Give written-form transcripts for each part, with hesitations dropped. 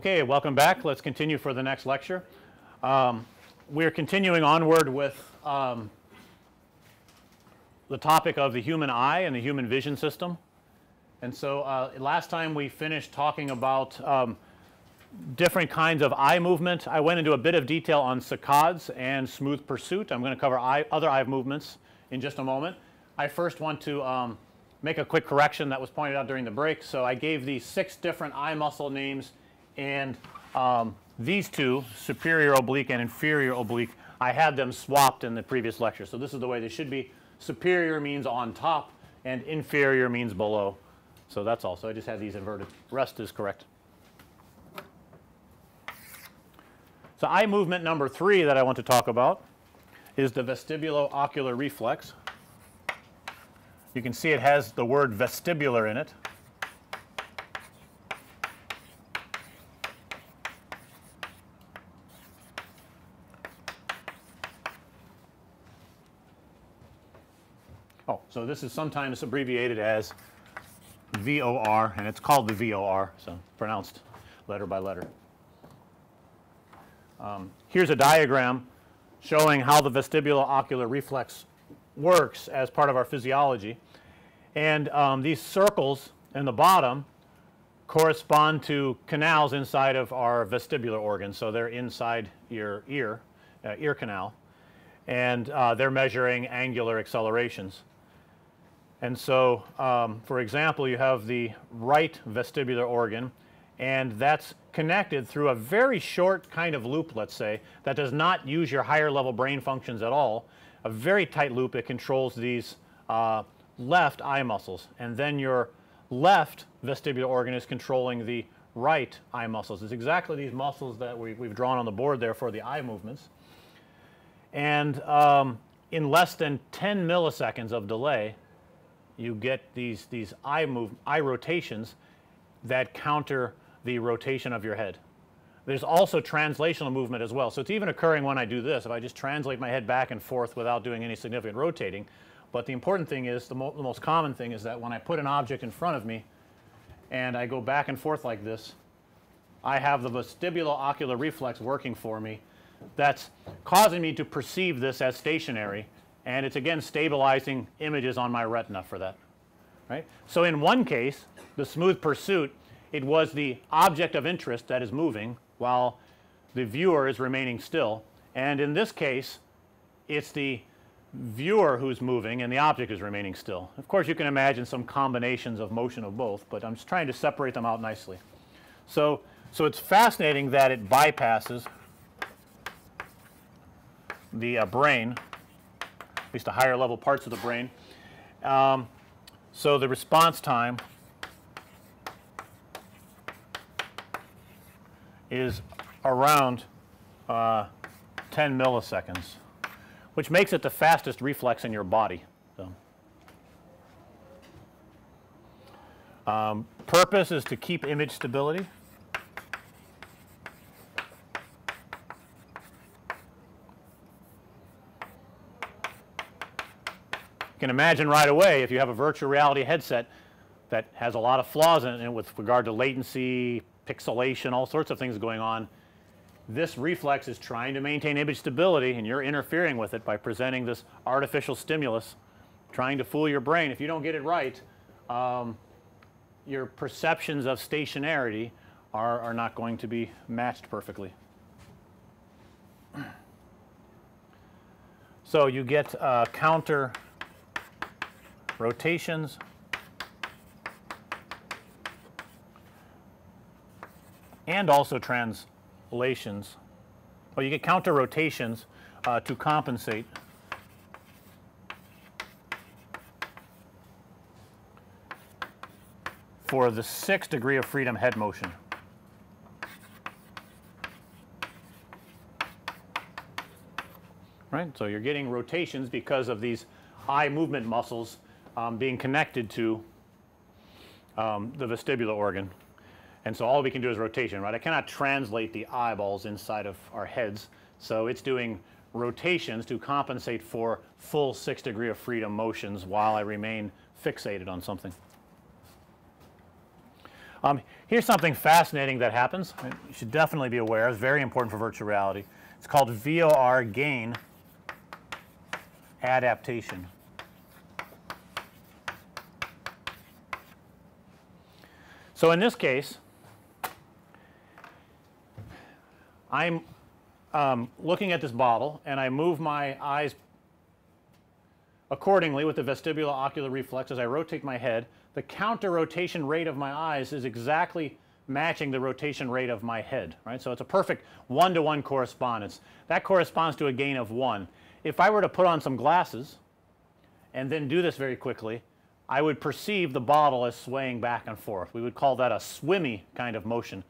Okay, welcome back. Let's continue for the next lecture. We're continuing onward with the topic of the human eye and the human vision system. And so, last time we finished talking about different kinds of eye movement. I went into a bit of detail on saccades and smooth pursuit. I'm going to cover other eye movements in just a moment. I first want to make a quick correction that was pointed out during the break. So, I gave these 6 different eye muscle names, and these two, superior oblique and inferior oblique, I had them swapped in the previous lecture. So, this is the way they should be. Superior means on top and inferior means below. So, that's all. So, I just had these inverted. The rest is correct. So, eye movement number 3 that I want to talk about is the vestibulo-ocular reflex. You can see it has the word vestibular in it. Oh, so this is sometimes abbreviated as VOR, and it's called the VOR, so pronounced letter by letter. Here's a diagram showing how the vestibulo-ocular reflex works as part of our physiology, and these circles in the bottom correspond to canals inside of our vestibular organs. So, they're inside your ear canal, and they're measuring angular accelerations. And so, for example, you have the right vestibular organ, and that's connected through a very short kind of loop, let's say, that does not use your higher level brain functions at all. A very tight loop. It controls these left eye muscles, and then your left vestibular organ is controlling the right eye muscles. It's exactly these muscles that we've drawn on the board there for the eye movements. And in less than 10 milliseconds of delay, you get these eye rotations that counter the rotation of your head. There's also translational movement as well. So, it's even occurring when I do this. If I just translate my head back and forth without doing any significant rotating. But the important thing is, the most common thing is that when I put an object in front of me and I go back and forth like this, I have the vestibulo-ocular reflex working for me. That's causing me to perceive this as stationary, and it's again stabilizing images on my retina for that, right. So, in one case, the smooth pursuit, it was the object of interest that is moving while the viewer is remaining still, and in this case it's the viewer who's moving and the object is remaining still. Of course, you can imagine some combinations of motion of both, but I'm just trying to separate them out nicely. So it's fascinating that it bypasses the brain, at least the higher level parts of the brain. So the response time is around 10 milliseconds, which makes it the fastest reflex in your body. So, purpose is to keep image stability. You can imagine right away if you have a virtual reality headset that has a lot of flaws in it with regard to latency, pixelation, all sorts of things going on. This reflex is trying to maintain image stability, and you're interfering with it by presenting this artificial stimulus, trying to fool your brain. If you don't get it right, your perceptions of stationarity are not going to be matched perfectly. So, you get counter rotations and also translations. Well, you get counter rotations to compensate for the 6th degree of freedom head motion. Right? So, you're getting rotations because of these eye movement muscles being connected to the vestibular organ. And so, all we can do is rotation, right. I cannot translate the eyeballs inside of our heads. So, it's doing rotations to compensate for full 6th degree of freedom motions while I remain fixated on something. Here's something fascinating that happens. You should definitely be aware. It's very important for virtual reality. It's called VOR gain adaptation. So in this case, I'm looking at this bottle and I move my eyes accordingly with the vestibulo-ocular reflex as I rotate my head. The counter rotation rate of my eyes is exactly matching the rotation rate of my head, right. So it's a perfect one-to-one correspondence. That corresponds to a gain of 1. If I were to put on some glasses and then do this very quickly, I would perceive the bottle as swaying back and forth. We would call that a swimmy kind of motion.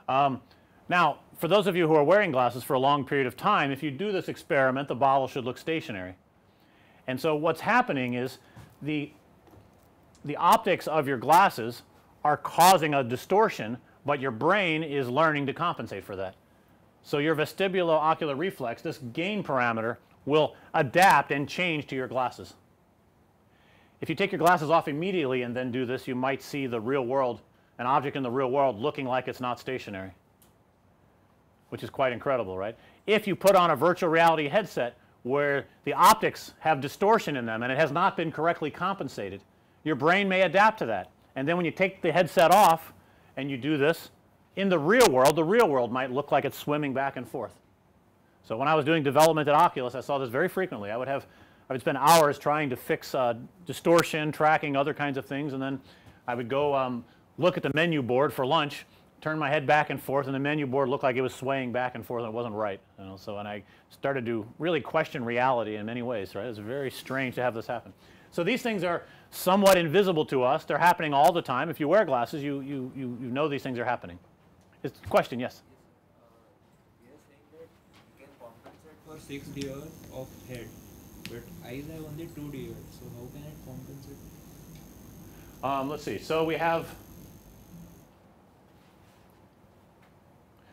Now for those of you who are wearing glasses for a long period of time, if you do this experiment, the bottle should look stationary. And so what's happening is the optics of your glasses are causing a distortion, but your brain is learning to compensate for that. So your vestibulo-ocular reflex, this gain parameter, will adapt and change to your glasses. If you take your glasses off immediately and then do this, you might see the real world, an object in the real world looking like it's not stationary, which is quite incredible, right. If you put on a virtual reality headset where the optics have distortion in them and it has not been correctly compensated, your brain may adapt to that. And then when you take the headset off and you do this, in the real world might look like it's swimming back and forth. So when I was doing development at Oculus, I saw this very frequently. I would spend hours trying to fix distortion, tracking other kinds of things, and then I would go look at the menu board for lunch, turn my head back and forth, and the menu board looked like it was swaying back and forth and it wasn't right. You know, so and I started to really question reality in many ways, right. It's very strange to have this happen. So these things are somewhat invisible to us. They're happening all the time. If you wear glasses, you know these things are happening. It's a question, yes? We are saying that you can compensate for 6 diodes of head, but eyes have only 2 diodes. So how can it compensate? Let's see. So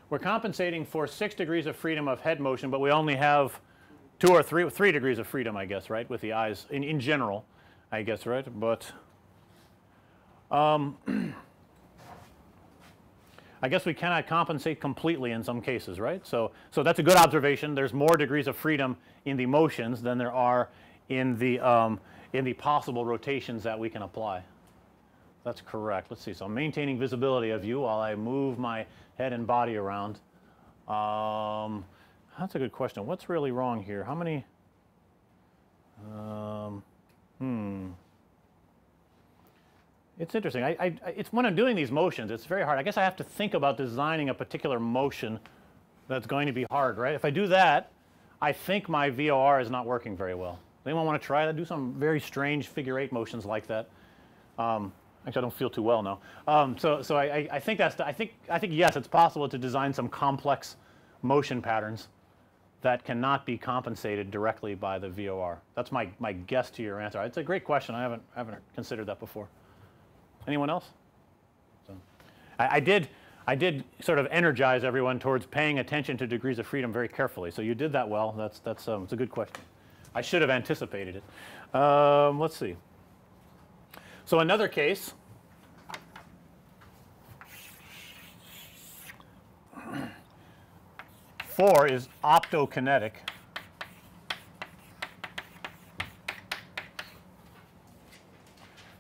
we're compensating for 6 degrees of freedom of head motion, but we only have 2 or 3 degrees of freedom, I guess, right, with the eyes in general, I guess, right. But I guess we cannot compensate completely in some cases, right. So that's a good observation. There's more degrees of freedom in the motions than there are in the possible rotations that we can apply. That's correct. Let's see. So I'm maintaining visibility of you while I move my head and body around. That's a good question. What's really wrong here? How many? It's interesting. It's when I'm doing these motions, it's very hard. I guess I have to think about designing a particular motion that's going to be hard, right? If I do that, I think my VOR is not working very well. Anyone want to try that? Do some very strange figure 8 motions like that. Actually, I don't feel too well now. So I think that's I think yes, it's possible to design some complex motion patterns that cannot be compensated directly by the VOR. That's my guess to your answer. It's a great question. I haven't considered that before. Anyone else? So I did sort of energize everyone towards paying attention to degrees of freedom very carefully. So you did that well. That's it's a good question. I should have anticipated it. Let's see. So another case. Four is optokinetic.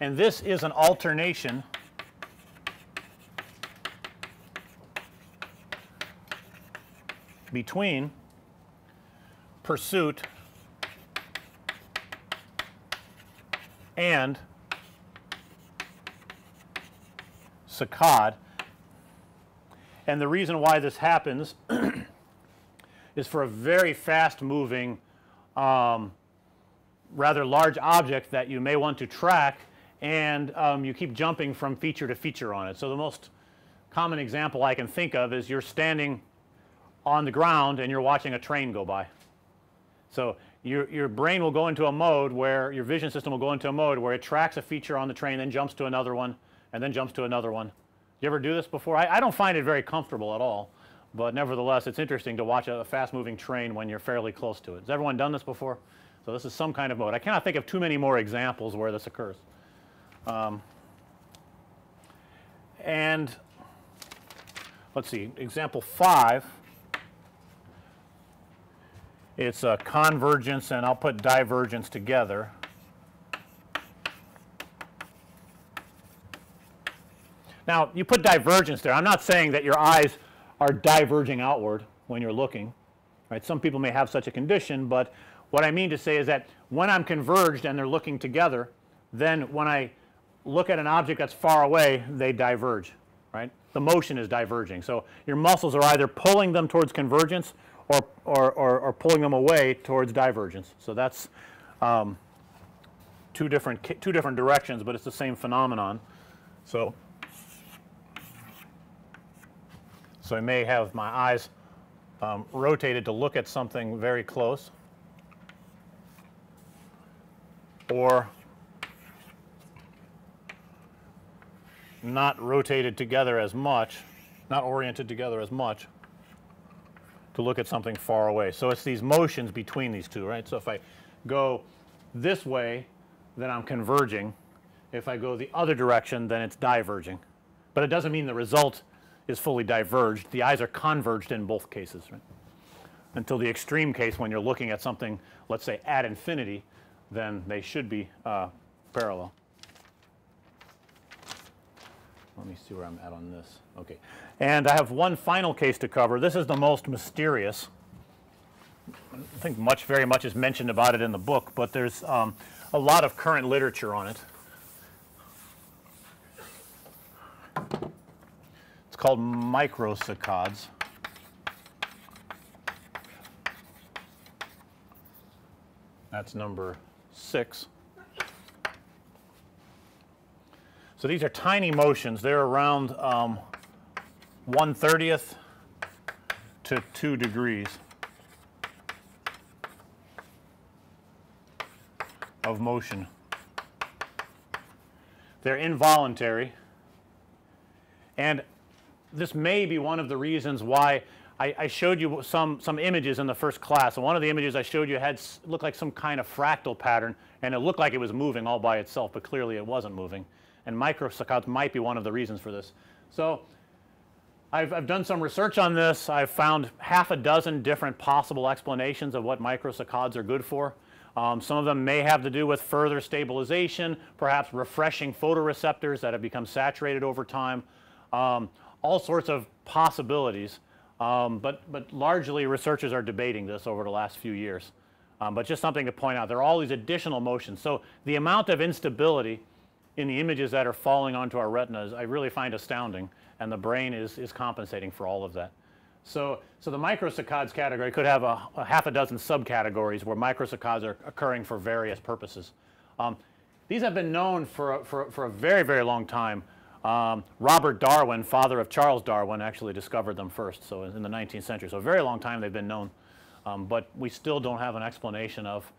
And this is an alternation between pursuit and saccade. And the reason why this happens is for a very fast moving rather large object that you may want to track, and you keep jumping from feature to feature on it. So the most common example I can think of is you're standing on the ground and you're watching a train go by. So your brain will go into a mode where your vision system will go into a mode where it tracks a feature on the train, then jumps to another one, and then jumps to another one. You ever do this before? I don't find it very comfortable at all, but nevertheless it's interesting to watch a fast moving train when you're fairly close to it. Has everyone done this before? So this is some kind of mode. I cannot think of too many more examples where this occurs. And let's see, example 5, it's a convergence and I'll put divergence together. Now you put divergence there. I'm not saying that your eyes are diverging outward when you're looking, right? Some people may have such a condition, but what I mean to say is that when I'm converged and they're looking together, then when I look at an object that's far away, they diverge, right? The motion is diverging. So your muscles are either pulling them towards convergence or pulling them away towards divergence. So that's two different directions, but it's the same phenomenon. So I may have my eyes rotated to look at something very close, or not rotated together as much, not oriented together as much to look at something far away. So it's these motions between these two, right? So if I go this way, then I'm converging. If I go the other direction, then it's diverging. But it doesn't mean the result is fully diverged. The eyes are converged in both cases, right? Until the extreme case when you're looking at something, let's say at infinity, then they should be parallel. Let me see where I'm at on this. Okay. And I have one final case to cover. This is the most mysterious. I think very much is mentioned about it in the book, but there's a lot of current literature on it. It's called microsaccades. That's number 6. So these are tiny motions. They're around 1/30th to 2 degrees of motion. They're involuntary, and this may be one of the reasons why I showed you some images in the first class. And one of the images I showed you looked like some kind of fractal pattern, and it looked like it was moving all by itself, but clearly it wasn't moving. And microsaccades might be one of the reasons for this. So I've done some research on this. I've found half a dozen different possible explanations of what microsaccades are good for. Some of them may have to do with further stabilization, perhaps refreshing photoreceptors that have become saturated over time, all sorts of possibilities. But largely researchers are debating this over the last few years. But just something to point out, there are all these additional motions. So the amount of instability in the images that are falling onto our retinas I really find astounding, and the brain is compensating for all of that. So the microsaccades category could have a half a dozen subcategories where microsaccades are occurring for various purposes. These have been known for a very, very long time. Robert Darwin, father of Charles Darwin, actually discovered them first, so in the 19th century. So a very long time they've been known, but we still don't have an explanation of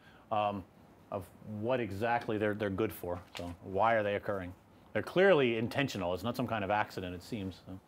what exactly they're good for. So why are they occurring? They're clearly intentional. It's not some kind of accident, it seems. So.